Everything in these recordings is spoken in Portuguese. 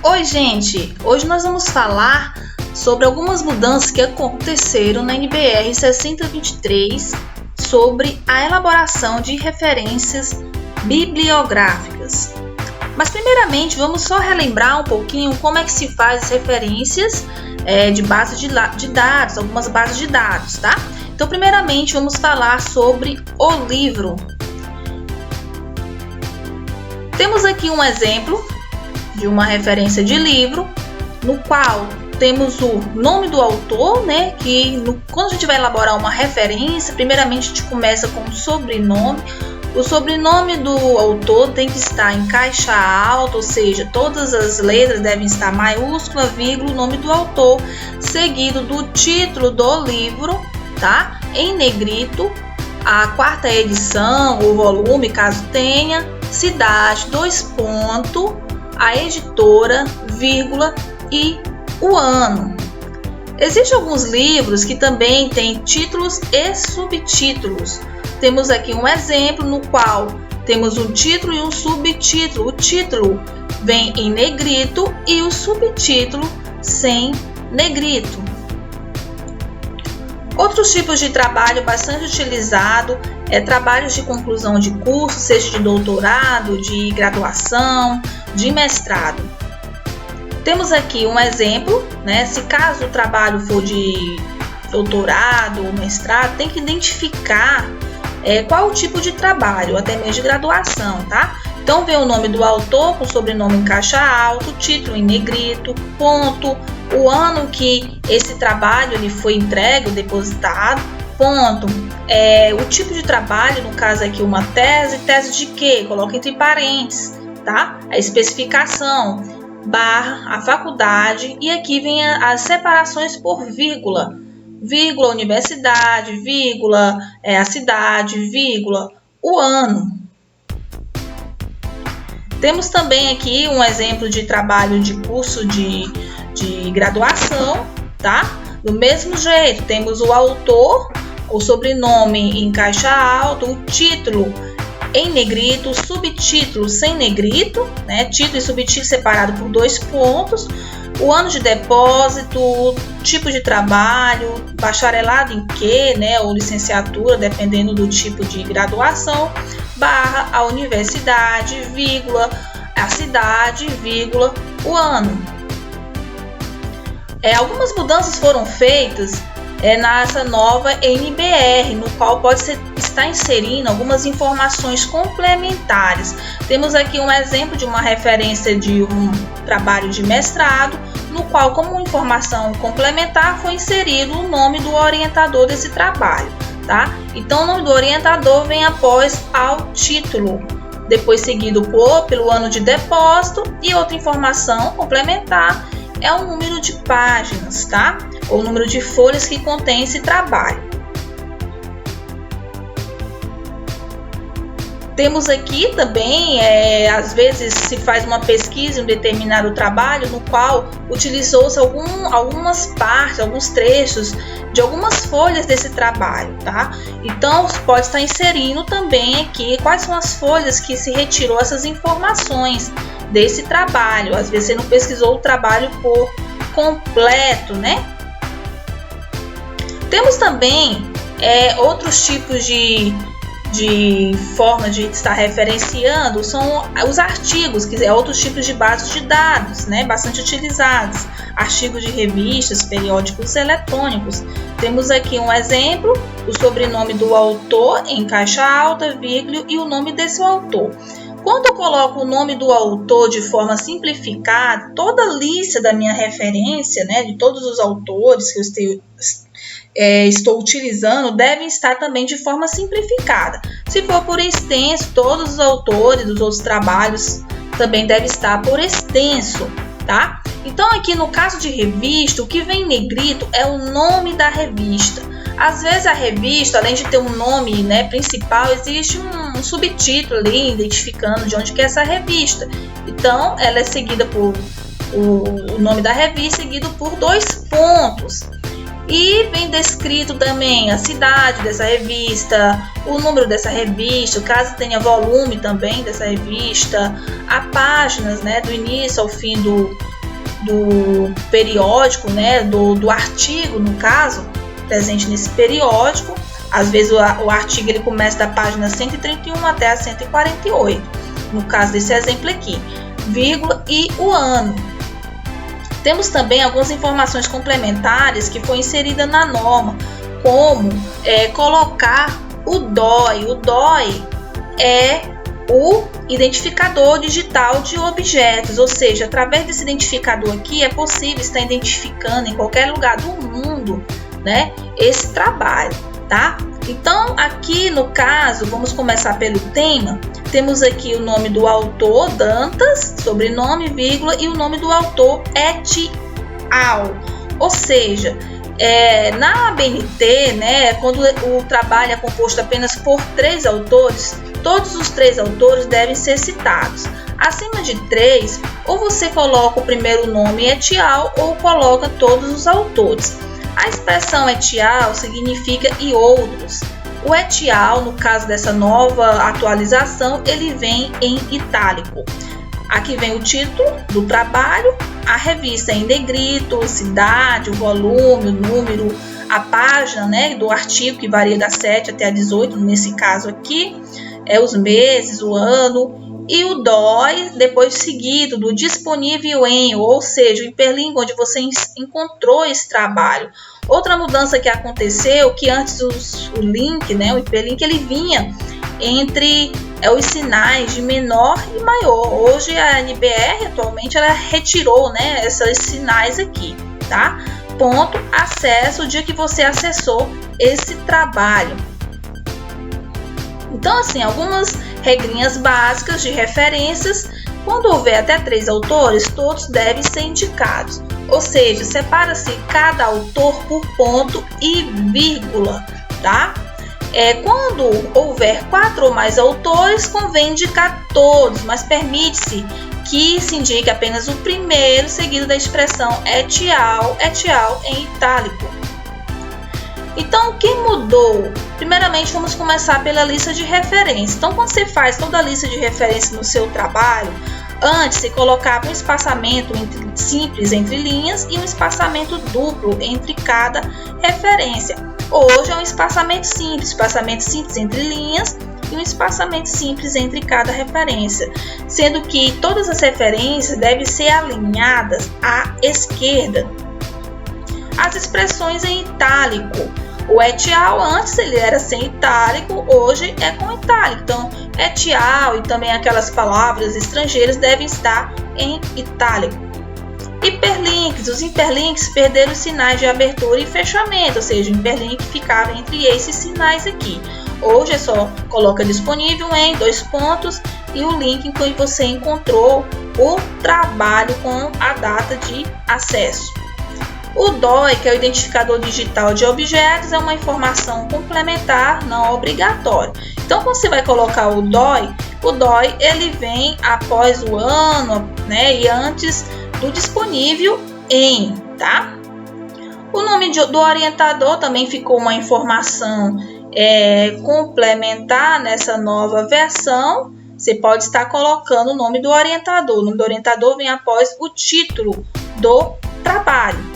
Oi, gente! Hoje nós vamos falar sobre algumas mudanças que aconteceram na NBR 6023 sobre a elaboração de referências bibliográficas. Mas primeiramente vamos só relembrar um pouquinho como é que se faz as referências de base de dados, algumas bases de dados, tá? Então primeiramente vamos falar sobre o livro. Temos aqui um exemplo de uma referência de livro, no qual temos o nome do autor, né? Quando a gente vai elaborar uma referência, primeiramente a gente começa com o sobrenome. O sobrenome do autor tem que estar em caixa alta, ou seja, todas as letras devem estar maiúscula, vírgula, o nome do autor, seguido do título do livro, tá? Em negrito, a quarta edição ou volume, caso tenha, cidade, a editora, vírgula e o ano. Existem alguns livros que também têm títulos e subtítulos. Temos aqui um exemplo no qual temos um título e um subtítulo. O título vem em negrito e o subtítulo sem negrito. Outros tipos de trabalho bastante utilizado trabalhos de conclusão de curso, seja de doutorado, de graduação, de mestrado. Temos aqui um exemplo, né? Se caso o trabalho for de doutorado ou mestrado, tem que identificar qual o tipo de trabalho, até mesmo de graduação, tá? Então vem o nome do autor com sobrenome em caixa alta, o título em negrito, ponto, o ano que esse trabalho ele foi entregue ou depositado, ponto, o tipo de trabalho, no caso aqui uma tese de quê? Coloca entre parênteses, tá? A especificação, barra, a faculdade, e aqui vem as separações por vírgula, vírgula, universidade, vírgula, a cidade, vírgula, o ano. Temos também aqui um exemplo de trabalho de curso de graduação, tá? Do mesmo jeito, temos o autor, o sobrenome em caixa alta, o título em negrito, o subtítulo sem negrito, né? Título e subtítulo separado por 2 pontos, o ano de depósito, tipo de trabalho, bacharelado em quê, né? Ou licenciatura, dependendo do tipo de graduação, barra, a universidade, vírgula, a cidade, vírgula, o ano. Algumas mudanças foram feitas nessa nova NBR, no qual pode estar inserindo algumas informações complementares. Temos aqui um exemplo de uma referência de um trabalho de mestrado, no qual, como informação complementar, foi inserido o nome do orientador desse trabalho, tá? Então, o nome do orientador vem após ao título, depois seguido pelo ano de depósito, e outra informação complementar é o número de páginas, tá? Ou o número de folhas que contém esse trabalho. Temos aqui também, às vezes se faz uma pesquisa em um determinado trabalho no qual utilizou-se algumas partes, alguns trechos de algumas folhas desse trabalho, tá? Então, pode estar inserindo também aqui quais são as folhas que se retirou essas informações desse trabalho. Às vezes você não pesquisou o trabalho por completo, né? Temos também outros tipos de forma de estar referenciando, são os artigos, que é outros tipos de bases de dados, né, bastante utilizados, artigos de revistas, periódicos eletrônicos. Temos aqui um exemplo, o sobrenome do autor em caixa alta, vírgula, e o nome desse autor. Quando eu coloco o nome do autor de forma simplificada, toda a lista da minha referência, né, de todos os autores que eu estou utilizando, devem estar também de forma simplificada. Se for por extenso, todos os autores dos outros trabalhos também devem estar por extenso, tá? Então, aqui no caso de revista, o que vem em negrito é o nome da revista. Às vezes a revista, além de ter um nome, né, principal, existe um subtítulo ali identificando de onde que é essa revista. Então, ela é seguida por o nome da revista, seguido por 2 pontos. E vem descrito também a cidade dessa revista, o número dessa revista, caso tenha volume também dessa revista, a páginas, né, do início ao fim do periódico, né, do artigo, no caso, presente nesse periódico. Às vezes o artigo ele começa da página 131 até a 148, no caso desse exemplo aqui, vírgula e o ano. Temos também algumas informações complementares que foi inserida na norma, como colocar o DOI. O DOI é o identificador digital de objetos, ou seja, através desse identificador aqui é possível estar identificando em qualquer lugar do mundo, né, esse trabalho, tá? Então, aqui no caso, vamos começar pelo tema. Temos aqui o nome do autor, Dantas, sobrenome, vírgula, e o nome do autor, et al. Ou seja, na ABNT, né, quando o trabalho é composto apenas por 3 autores, todos os 3 autores devem ser citados. Acima de 3, ou você coloca o primeiro nome et al, ou coloca todos os autores. A expressão et al significa e outros. O et al, no caso dessa nova atualização, ele vem em itálico. Aqui vem o título do trabalho, a revista em negrito, cidade, o volume, o número, a página, né, do artigo, que varia da 7 até a 18, nesse caso aqui, os meses, o ano, e o DOI, depois seguido do disponível em, ou seja, o hiperlink onde você encontrou esse trabalho. Outra mudança que aconteceu, que antes o link, né, o hiperlink, ele vinha entre os sinais de menor e maior. Hoje a NBR atualmente ela retirou, né, esses sinais aqui, tá? Ponto, acesso, o dia que você acessou esse trabalho. Então, assim, algumas regrinhas básicas de referências. Quando houver até 3 autores, todos devem ser indicados. Ou seja, separa-se cada autor por ponto e vírgula, tá? Quando houver 4 ou mais autores, convém indicar todos, mas permite-se que se indique apenas o primeiro, seguido da expressão et al em itálico. Então, o que mudou? Primeiramente, vamos começar pela lista de referência. Então, quando você faz toda a lista de referência no seu trabalho, antes você colocava um espaçamento simples entre linhas e um espaçamento duplo entre cada referência. Hoje é um espaçamento simples entre linhas e um espaçamento simples entre cada referência, sendo que todas as referências devem ser alinhadas à esquerda. As expressões em itálico. O et al antes ele era sem itálico, hoje é com itálico. Então, et al e também aquelas palavras estrangeiras devem estar em itálico. Hiperlinks. Os hiperlinks perderam os sinais de abertura e fechamento, ou seja, o hiperlink ficava entre esses sinais aqui. Hoje é só coloca disponível em 2 pontos e o link em que você encontrou o trabalho com a data de acesso. O DOI, que é o identificador digital de objetos, é uma informação complementar não obrigatória. Então, quando você vai colocar o DOI ele vem após o ano, né, e antes do disponível em, tá? O nome do orientador também ficou uma informação complementar nessa nova versão. Você pode estar colocando o nome do orientador. O nome do orientador vem após o título do trabalho.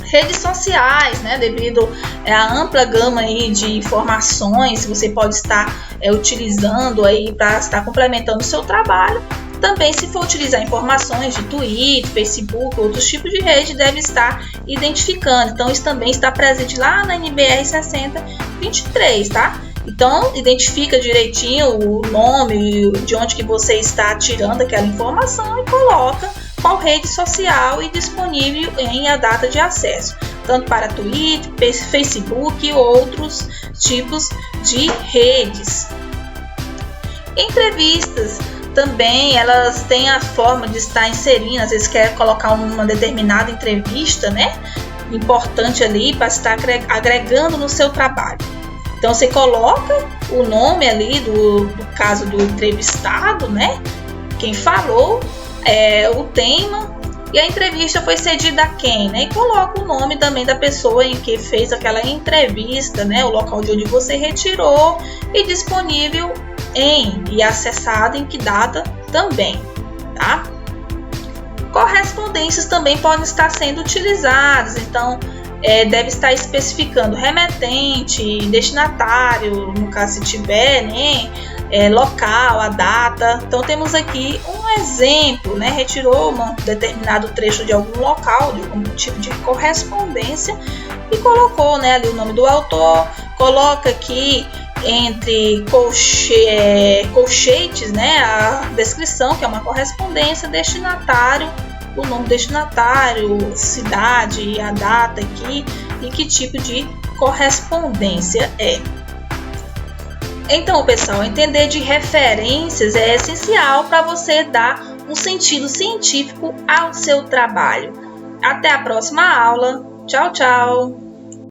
Redes sociais, né, devido à ampla gama aí de informações que você pode estar utilizando aí para estar complementando o seu trabalho. Também, se for utilizar informações de Twitter, Facebook, outros tipos de rede, deve estar identificando. Então, isso também está presente lá na NBR 6023, tá? Então, identifica direitinho o nome, de onde que você está tirando aquela informação e coloca qual rede social e disponível em a data de acesso, tanto para Twitter, Facebook e outros tipos de redes. Entrevistas também, elas têm a forma de estar inserindo, às vezes quer colocar uma determinada entrevista, né, importante ali para estar agregando no seu trabalho. Então você coloca o nome ali do caso do entrevistado, né, quem falou, o tema e a entrevista foi cedida a quem, né? E coloca o nome também da pessoa em que fez aquela entrevista, né? O local de onde você retirou e disponível em e acessado em que data também, tá? correspondências também podem estar sendo utilizadas, então deve estar especificando remetente, destinatário, no caso se tiver, né? Local, a data. Então temos aqui um exemplo, né? Retirou um determinado trecho de algum local, de algum tipo de correspondência e colocou, né, ali o nome do autor, coloca aqui entre colchetes, né, a descrição, que é uma correspondência, destinatário, o nome do destinatário, cidade, a data aqui e que tipo de correspondência é. Então, pessoal, entender de referências é essencial para você dar um sentido científico ao seu trabalho. Até a próxima aula. Tchau, tchau!